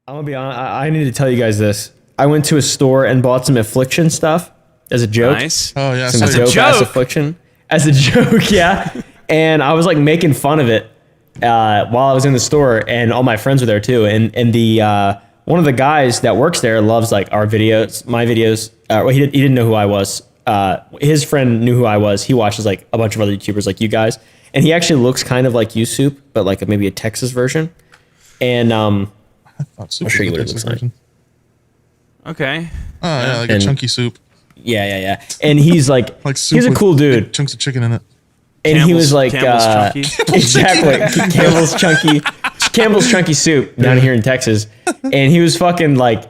I'm gonna be honest. I need to tell you guys this. I went to a store and bought some Affliction stuff as a joke. Nice. Oh yeah, Some so dope ass Affliction as a joke. Yeah, and I was like making fun of it while I was in the store, and all my friends were there too. And the one of the guys that works there loves like our videos, my videos. Well, he didn't know who I was. His friend knew who I was. He watches like a bunch of other YouTubers like you guys, and he actually looks kind of like you, Soup, but like maybe a Texas version. And I'll show you what it looks like. Okay. Oh yeah, like a chunky soup. Yeah. And he's like soup he's a with cool dude. big chunks of chicken in it. And he was like, Campbell's chunky. exactly, Campbell's chunky soup down here in Texas. And he was fucking like,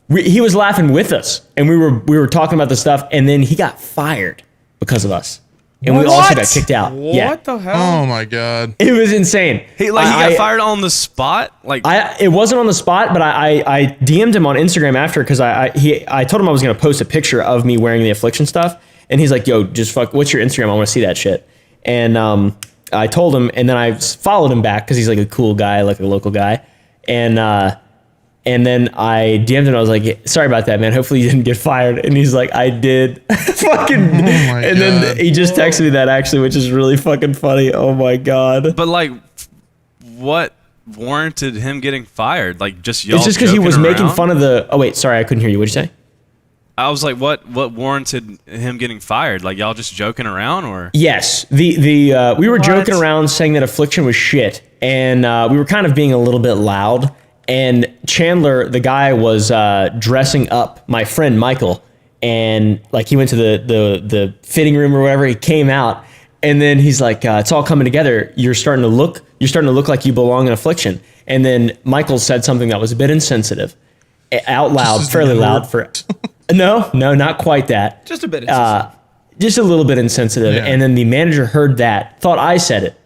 he was laughing with us, and we were talking about the stuff, and then he got fired because of us, and we also got kicked out. What the hell? Oh my god. It was insane. He got fired on the spot. Like it wasn't on the spot, but I DM'd him on Instagram after because I told him I was gonna post a picture of me wearing the Affliction stuff, and he's like, "Yo, just fuck. What's your Instagram? I want to see that shit." And I told him, and then I followed him back because he's like a cool guy, like a local guy, and then I DM'd him and I was like, "Sorry about that, man. Hopefully you didn't get fired." And he's like, "I did." Fucking. Oh my and god. then he just texted me that actually, which is really fucking funny. Oh my god. But like, what warranted him getting fired? Like just y'all. It's just because he was making around? fun of the. Oh wait, sorry, I couldn't hear you. What'd you say? I was like, what warranted him getting fired? Like y'all just joking around, or? Yes, we were joking around saying that Affliction was shit, and we were kind of being a little bit loud. And Chandler, the guy, was dressing up my friend Michael, and like he went to the fitting room or whatever. He came out, and then he's like, "It's all coming together. You're starting to look like you belong in Affliction." And then Michael said something that was a bit insensitive, out loud, fairly loud for. No, not quite that. Just a bit insensitive. Just a little bit insensitive. Yeah. And then the manager heard that, thought I said it,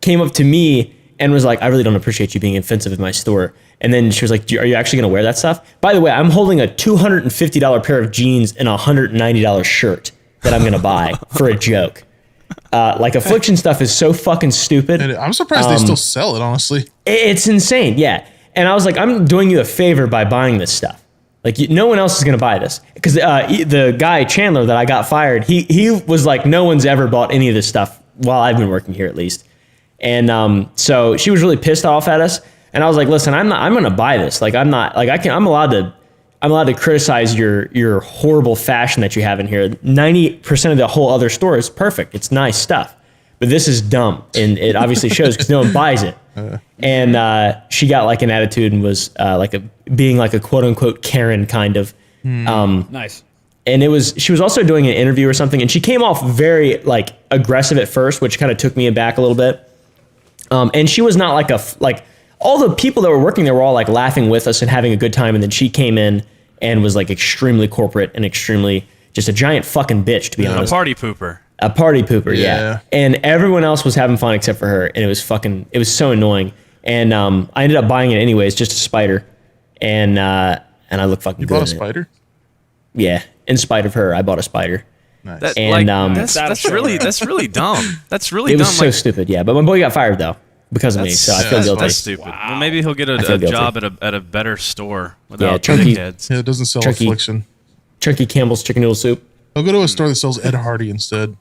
came up to me and was like, "I really don't appreciate you being offensive in my store." And then she was like, "Are you actually going to wear that stuff?" By the way, I'm holding a $250 pair of jeans and a $190 shirt that I'm going to buy for a joke. Like Affliction stuff is so fucking stupid. And I'm surprised they still sell it, honestly. It's insane, yeah. And I was like, I'm doing you a favor by buying this stuff. Like, no one else is going to buy this. Because the guy, Chandler, that I got fired, he was like, no one's ever bought any of this stuff while I've been working here, at least. And so she was really pissed off at us. And I was like, listen, I'm going to buy this. Like, I'm allowed to criticize your horrible fashion that you have in here. 90% of the whole other store is perfect. It's nice stuff. But this is dumb. And it obviously shows because no one buys it. And she got like an attitude and was being like a quote unquote Karen kind of. Nice. And she was also doing an interview or something, and she came off very like aggressive at first, which kind of took me aback a little bit. And she was not like all the people that were working there were all like laughing with us and having a good time, and then she came in and was like extremely corporate and extremely just a giant fucking bitch, to be honest. A party pooper. A party pooper, yeah. Yeah. And everyone else was having fun except for her, and it was so annoying. And I ended up buying it anyways, just a spider, and I look fucking good. You bought a in it. spider? Yeah, in spite of her, I bought a spider. Nice. That, And, that's really dumb. That's really It dumb. was so stupid, yeah. But my boy got fired though because of me, so I feel that's guilty. That's stupid. Well, maybe he'll get a feel guilty. job at a better store Yeah, without chunky- kids. Yeah, it doesn't sell Chunky. Affliction. Chunky Campbell's chicken noodle soup. I'll go to a store that sells Ed Hardy instead.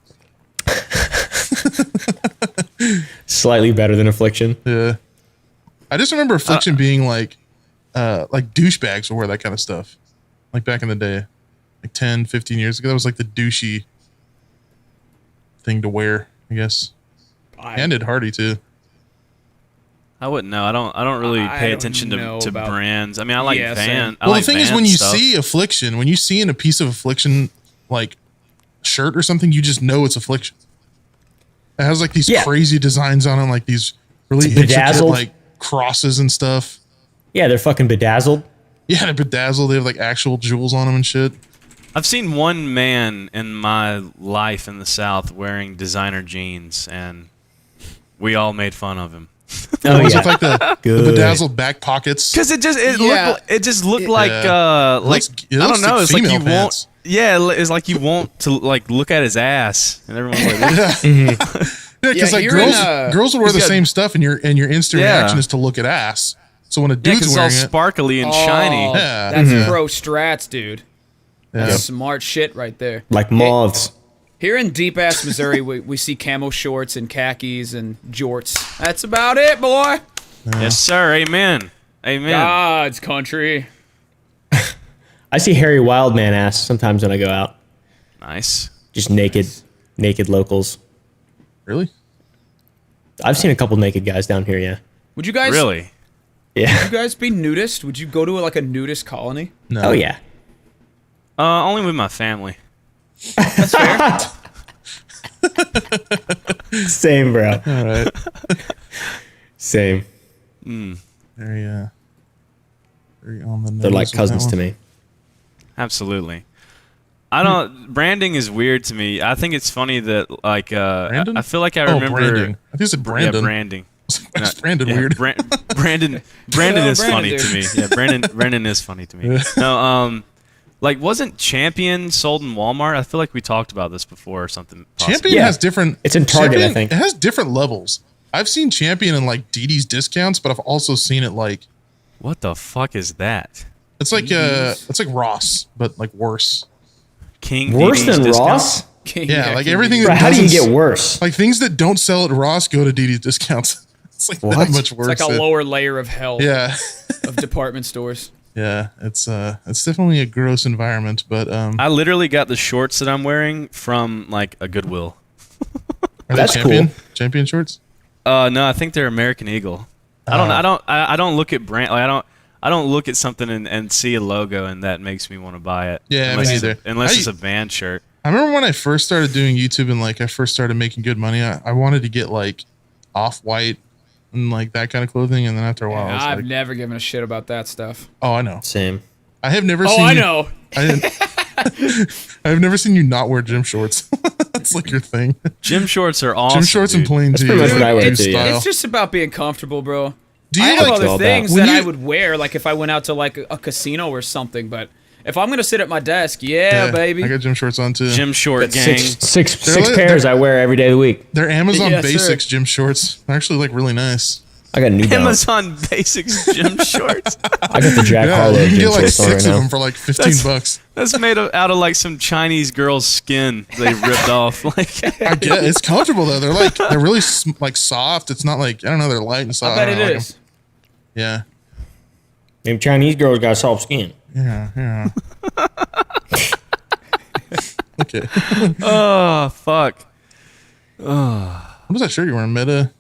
Slightly better than Affliction. Yeah. I just remember Affliction being like douchebags would wear that kind of stuff. Like back in the day. Like 10, 15 years ago. That was like the douchey thing to wear, I guess. And Ed Hardy too. I wouldn't know. I don't really I pay don't attention know to about- brands. I mean, I like Yeah, Van. same. I Well, like the thing is, Van when you stuff. see Affliction, when you see in a piece of Affliction like shirt or something, you just know it's Affliction. It has like these Yeah. crazy designs on them, like these really It's intricate bedazzled. like crosses and stuff. Yeah, they're fucking bedazzled. Yeah, they're bedazzled. They have like actual jewels on them and shit. I've seen one man in my life in the South wearing designer jeans, and we all made fun of him. Oh Was yeah. it like the Good. bedazzled back pockets? Because it Yeah. looked like Yeah. like It I looks don't know. like It's like you female won't. pants. Yeah, it's like you want to like look at his ass, and everyone's like, "What?" Yeah, because Yeah, like you're in girls would wear He's the got- same stuff, and your instant Yeah. reaction is to look at ass. So when a Yeah, dude's because it's all wearing it, sparkly and shiny. Oh, Yeah. that's Mhm. pro strats, dude. yeah. That's smart shit right there. Like moths. Here in deep ass Missouri, we see camo shorts and khakis and jorts. That's about it, boy. Yes, sir. Amen. Amen. God's country. I see hairy wild man ass sometimes when I go out. Nice. Just naked locals. Really? I've seen a couple naked guys down here, yeah. Would you guys Really? Yeah. you guys be nudist? Would you go to like a nudist colony? No. Oh, yeah. Only with my family. That's fair. Same, bro. All right. Same. Very on the nose. They're like with that cousins one. to me. Absolutely. I don't. Branding is weird to me. I think it's funny that like Brandon? I feel like I Oh, remember. branding. I think it's Brandon. Yeah, branding. That's Brandon Yeah, weird. Brandon Yeah, is Brandon, funny dude. to me. Yeah, Brandon is funny to me. No, like wasn't Champion sold in Walmart? I feel like we talked about this before or something. possibly. Champion Yeah. has different. It's in Target, I Champion, think. It has different levels. I've seen Champion in like DD's discounts, but I've also seen it like What the fuck is that? it's like Ross, but like worse. King Worse DD's than discount? Ross? Yeah, like King everything. DD. Bro, That how do you doesn't- get worse? Like things that don't sell at Ross go to DD's discounts. It's like What? that much worse. It's like a lower layer of hell Yeah, of department stores. yeah. It's definitely a gross environment, but I literally got the shorts that I'm wearing from like a Goodwill. are That's they Champion? cool. Champion shorts. No, I think they're American Eagle. I don't look at brand like I don't look at something and see a logo and that makes me want to buy it. Yeah, me unless neither. Unless it's a band shirt. I remember when I first started doing YouTube and like I first started making good money. I wanted to get like Off-White and like that kind of clothing, and then after a while, I was I've like, never given a shit about that stuff. "Oh, I know. Same. I have never Oh, seen. I you- know. I didn't. I've never seen you not wear gym shorts. That's like your thing. Gym shorts are awesome. Gym shorts and dude. plain That's jeans. pretty much what I wear Dude too, yeah. style. It's just about being comfortable, bro. Do I you have like? other all that. things When that I you- would wear, like if I went out to like a casino or something. But if I'm gonna sit at my desk, yeah, baby. I got gym shorts on too. Gym short gang. Six like- pairs I wear every day of the week. They're Amazon Yes, sir. Basics gym shorts. They're actually like really nice. I got New Balance. Amazon Basics gym shorts. I got the Jack Yeah, Harlow you can gym get like shorts on 6 right of now. them for like $15. That's made out of like some Chinese girl's skin they ripped off. Like I get it's comfortable though. They're really like soft. It's not like I don't know. They're light and soft. I bet I it don't like is. 'em. Yeah. Them Chinese girls got soft skin. Yeah. Okay. oh fuck. What is that shirt you're wearing? Meta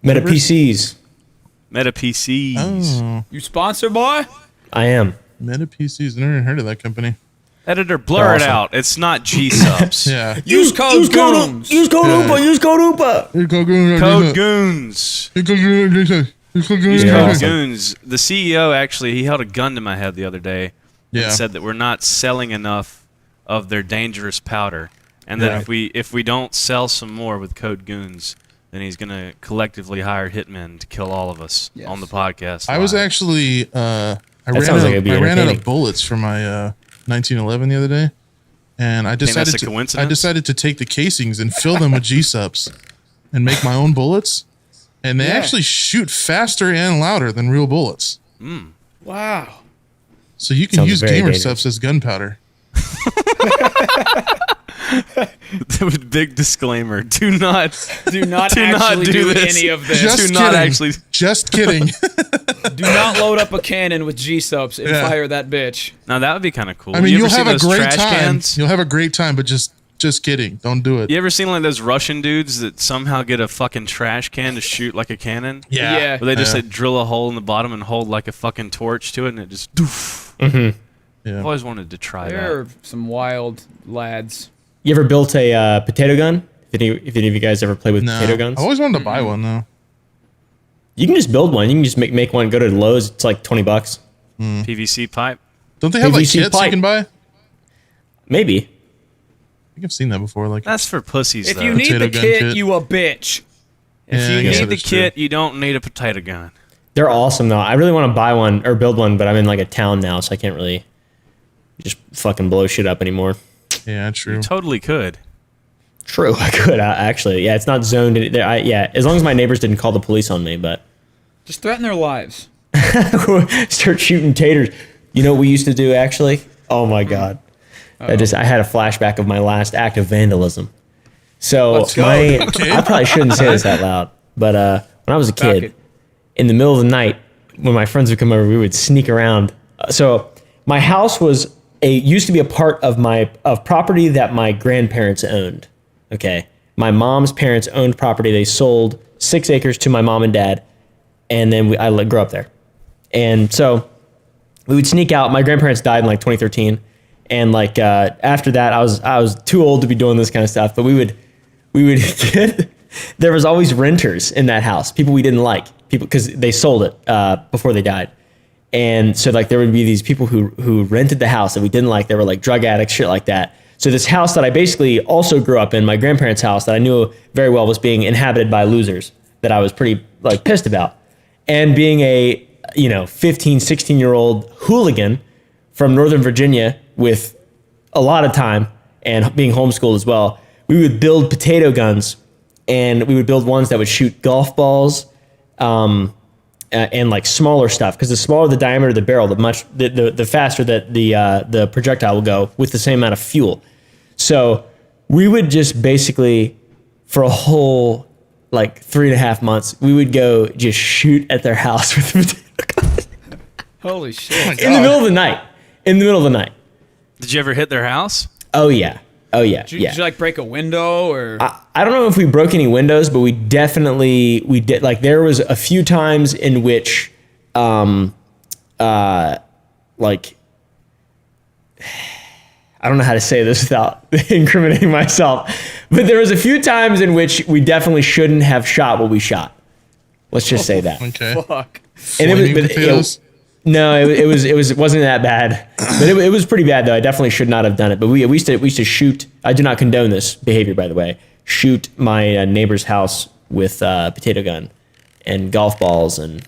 PCs. Meta PCs. Oh, You sponsor, boy? I am. Meta PCs. Never even heard of that company. Editor, blur They're it awesome. out. It's not G subs. Yeah. Use code GOONS. Use code Yeah. Oopa. Use code Oopa. Code Goons. Use Use Yeah, Code awesome. Goons. The CEO actually he held a gun to my head the other day Yeah. and said that we're not selling enough of their dangerous powder, and that Yeah. if we don't sell some more with Code Goons, then he's gonna collectively hire hitmen to kill all of us Yes. on the podcast. I was live. actually I ran sounds like out it'd be I ran out entertaining. of bullets for my 1911 the other day, and I that's decided a to coincidence? I decided to take the casings and fill them with G subs and make my own bullets, and they Yeah. actually shoot faster and louder than real bullets. Wow. So you can Sounds use very gamer dangerous. subs as gunpowder. With big disclaimer: do not Do not Do not actually do do this. any of this. Just do kidding. not actually. Just kidding. Do not load up a cannon with G-subs and Yeah. fire that bitch. Now that would be kind of cool. I mean, you you'll ever seen have a those great trash time. cans? You'll have a great time, but just kidding. Don't do it. You ever seen like those Russian dudes that somehow get a fucking trash can to shoot like a cannon? Yeah. Where they just Yeah. like, drill a hole in the bottom and hold like a fucking torch to it, and it just. Doof. Yeah. I've always wanted to try They're that. some wild lads. You ever built a potato gun? If any of you guys ever played with No. potato guns? I always wanted to buy one though. You can just build one. You can just make one. Go to Lowe's. It's like $20. PVC pipe. Don't they have like PVC kits you pipe. can buy? I Maybe. think I've seen that before. Like That's for pussies. If though. you need Potato the gun kit, kit. you a bitch. if Yeah, I you guess need that the is true. kit, you don't need a potato gun. They're awesome though. I really want to buy one or build one, but I'm in like a town now, so I can't really just fucking blow shit up anymore. yeah, true. Totally could. True, I could actually. Yeah, it's not zoned. Yeah, as long as my neighbors didn't call the police on me, but Just threaten their lives. start shooting taters. You know what we used to do actually? Oh my God. I had a flashback of my last act of vandalism. So Let's go. I probably shouldn't say this out loud, but when I was a kid, it. in the middle of the night, when my friends would come over, we would sneak around. So my house used to be a part of property that my grandparents owned. Okay, my mom's parents owned property. They sold 6 acres to my mom and dad, and then I grew up there. And so we would sneak out. My grandparents died in like 2013, and like after that, I was too old to be doing this kind of stuff. But we would get. There was always renters in that house, people we didn't like, people because they sold it before they died. And so like there would be these people who rented the house that we didn't like. They were like drug addicts, shit like that. So this house that I basically also grew up in, my grandparents' house that I knew very well, was being inhabited by losers that I was pretty like pissed about. And being a 15, 16-year-old hooligan from Northern Virginia with a lot of time and being homeschooled as well, we would build potato guns, and we would build ones that would shoot golf balls, and like smaller stuff, because the smaller the diameter of the barrel, the faster that the projectile will go with the same amount of fuel. So we would just basically, for a whole like 3.5 months, we would go just shoot at their house with the potato guns. Holy shit. In the middle of the night. In the middle of the night. Did you ever hit their house? Oh yeah. Did you like break a window or? I don't know if we broke any windows, but we did. Like there was a few times in which, like, I don't know how to say this without incriminating myself, but there was a few times in which we definitely shouldn't have shot what we shot. Let's just say that. Okay. Fuck. And Flaming potatoes? it wasn't that bad, but it was pretty bad though. I definitely should not have done it. But we used to shoot. I do not condone this behavior, by the way. Shoot my neighbor's house with a potato gun and golf balls and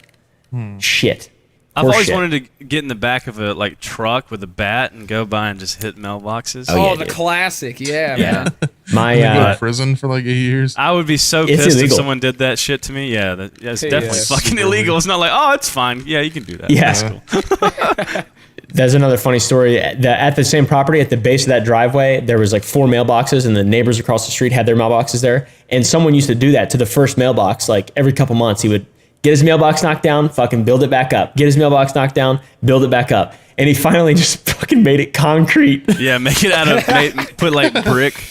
shit. I've always shit. wanted to get in the back of a truck with a bat and go by and just hit mailboxes. Oh, yeah, the dude. classic. Yeah, Yeah, man. Go my to prison for like 8 years. I would be so It's pissed if illegal. someone did that shit to me. Yeah, it's definitely it's fucking super illegal. illegal. It's not like, oh, it's fine. Yeah, you can do that. Yeah. That's cool. That's another funny story. At the same property, at the base of that driveway, there was like 4 mailboxes, and the neighbors across the street had their mailboxes there. And someone used to do that to the first mailbox. Like every couple months, he would get his mailbox knocked down, fucking build it back up. Get his mailbox knocked down, build it back up. And he finally just fucking made it concrete. Yeah, make it out of put like brick.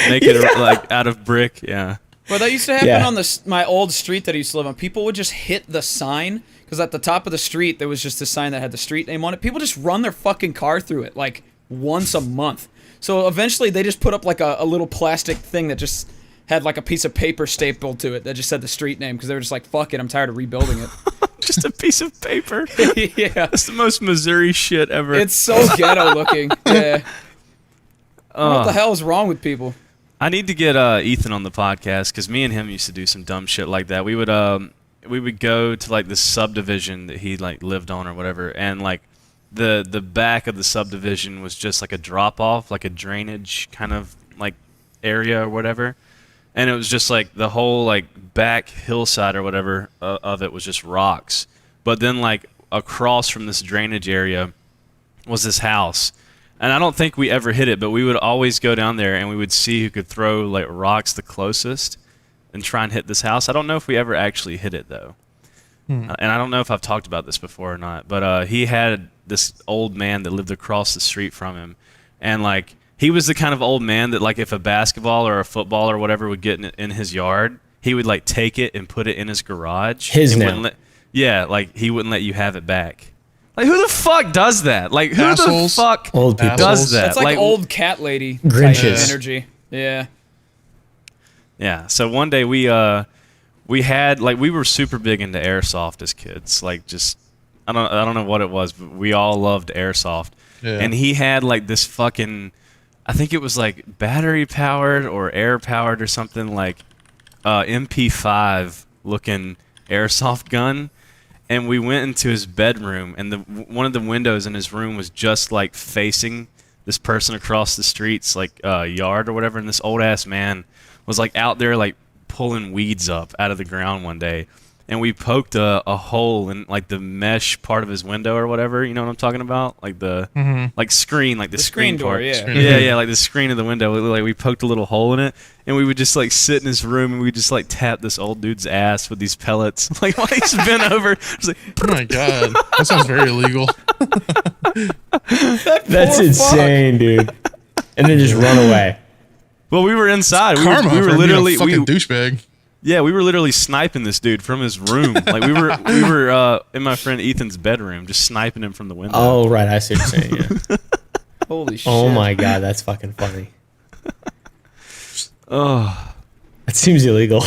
Make it like out of brick. Yeah. Well, that used to happen Yeah. on my old street that I used to live on. People would just hit the sign, because at the top of the street there was just a sign that had the street name on it. People just run their fucking car through it like once a month. So eventually they just put up like a little plastic thing that just had like a piece of paper stapled to it that just said the street name, because they were just like, fuck it, I'm tired of rebuilding it. Just a piece of paper. Yeah. That's the most Missouri shit ever. It's so ghetto looking. Yeah. What the hell is wrong with people? I need to get Ethan on the podcast, because me and him used to do some dumb shit like that. We would go to like this subdivision that he like lived on or whatever, and like the back of the subdivision was just like a drop off, like a drainage kind of like area or whatever. And it was just like the whole like back hillside or whatever of it was just rocks. But then like across from this drainage area was this house. And I don't think we ever hit it, but we would always go down there and we would see who could throw like rocks the closest and try and hit this house. I don't know if we ever actually hit it though. And I don't know if I've talked about this before or not, but he had this old man that lived across the street from him. And like, he was the kind of old man that like if a basketball or a football or whatever would get in his yard, he would like take it and put it in his garage. His and now. wouldn't like he wouldn't let you have it back. Like who the fuck does that? Like who Assholes. the fuck Old people. does that? That's like old cat lady type Grinches. of energy. Yeah. Yeah. So one day we had like we were super big into airsoft as kids. Like just I don't know what it was, but we all loved airsoft. Yeah. And he had like this fucking, I think it was like battery powered or air powered or something, like MP5 looking airsoft gun. And we went into his bedroom, and one of the windows in his room was just like facing this person across the street's like yard or whatever. And this old ass man was like out there like pulling weeds up out of the ground one day. and we poked a hole in like the mesh part of his window or whatever. You know what I'm talking about? Like the like screen, like the screen door, part. yeah. Yeah, like the screen of the window. Like we poked a little hole in it, and we would just like sit in his room and we just like tap this old dude's ass with these pellets. Like while he's bent over. It's like, Oh my god, that sounds very illegal. That's insane, dude. And then just run away. well, we were inside. Karma We were for literally being a fucking douchebag. Yeah, we were literally sniping this dude from his room. Like we were in my friend Ethan's bedroom, just sniping him from the window. Oh, right. I see what you're saying. Yeah. Holy shit. Oh my god, that's fucking funny. Oh, That seems illegal.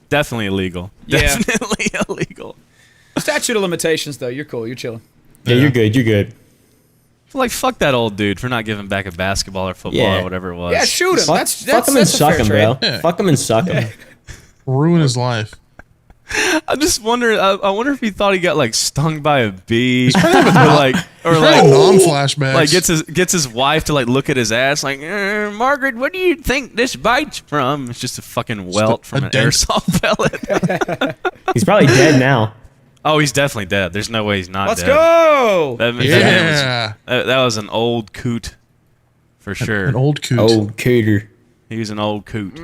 definitely illegal. Yeah. Definitely illegal. Statute of limitations, though. You're cool. You're chilling. Yeah, you're good. You're good. Like fuck that old dude for not giving back a basketball or football Yeah. or whatever it was. Yeah, shoot him. Fuck, fuck him and a suck fair him, trade. bro. Yeah. Fuck him and suck him. Ruin his life. I just wonder. I wonder if he thought he got like stung by a bee, or like Non-flashbacks. like gets his wife to like look at his ass like, Margaret, what do you think this bite's from? It's just a fucking welt from a an dent. airsoft pellet. He's probably dead now. Oh, he's definitely dead. There's no way he's not Let's dead. go. That, Yeah. that was an old coot, for sure. An old coot. Old cooter. He was an old coot.